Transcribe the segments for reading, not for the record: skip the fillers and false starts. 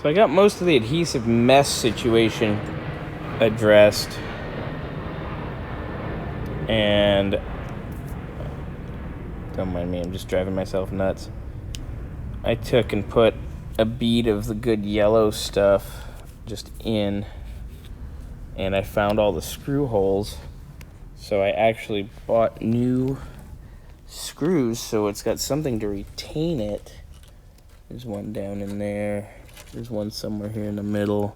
So I got most of the adhesive mess situation addressed. And don't mind me, I'm just driving myself nuts. I took and put a bead of the good yellow stuff just in, and I found all the screw holes. So I actually bought new screws, so it's got something to retain it. There's one down in there. There's one somewhere here in the middle.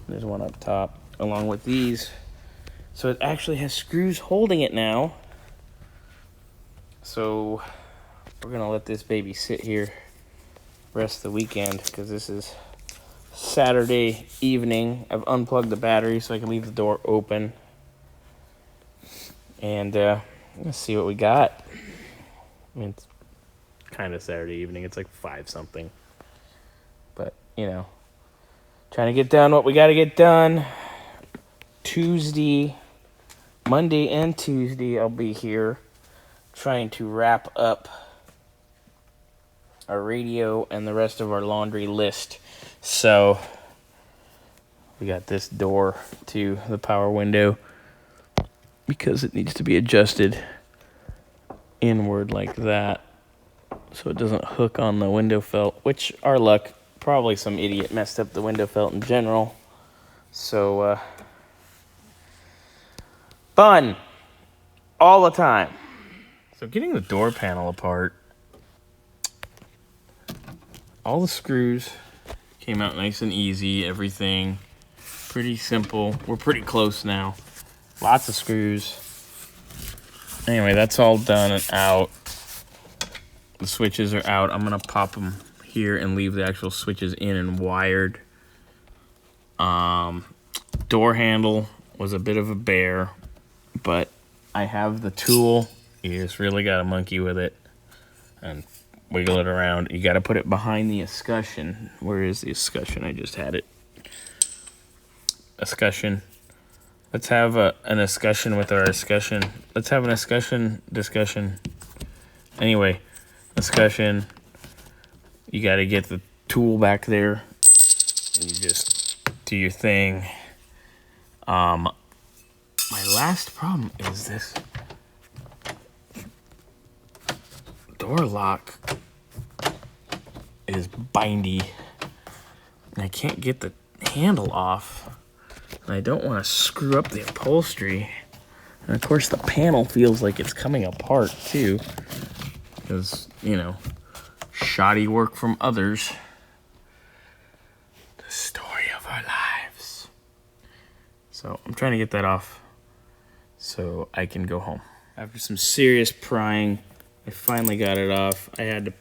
There's one up top, along with these. So it actually has screws holding it now. So we're gonna let this baby sit here rest of the weekend, because this is Saturday evening. I've unplugged the battery so I can leave the door open. And let's see what we got. I mean, it's kind of Saturday evening. It's like 5 something. But, you know, trying to get done what we got to get done. Monday and Tuesday, I'll be here trying to wrap up our radio and the rest of our laundry list. So we got this door to the power window because it needs to be adjusted inward like that so it doesn't hook on the window felt, which, our luck, probably some idiot messed up the window felt in general. So fun all the time. So getting the door panel apart, all the screws came out nice and easy. Everything pretty simple. We're pretty close now. Lots of screws. Anyway, that's all done and out. The switches are out. I'm gonna pop them here and leave the actual switches in and wired. Door handle was a bit of a bear, but I have the tool. You just really gotta monkey with it and wiggle it around. You gotta put it behind the escutcheon. Where is the escutcheon? I just had it. Escutcheon. Let's have an escutcheon with our escutcheon. Let's have an escutcheon discussion. Anyway, escutcheon. You gotta get the tool back there. You just do your thing. My last problem is this door lock is bindy, and I can't get the handle off, and I don't want to screw up the upholstery. And of course the panel feels like it's coming apart too, because, you know, shoddy work from others. The story of our lives. So I'm trying to get that off so I can go home. After some serious prying, I finally got it off. I had to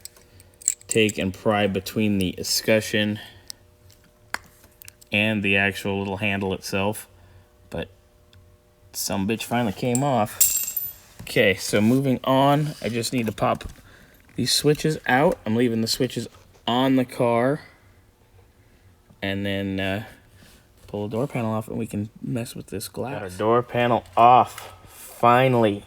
take and pry between the escutcheon and the actual little handle itself, but some bitch finally came off. Okay, so moving on, I just need to pop these switches out. I'm leaving the switches on the car, and then pull the door panel off and we can mess with this glass. Got our door panel off, finally.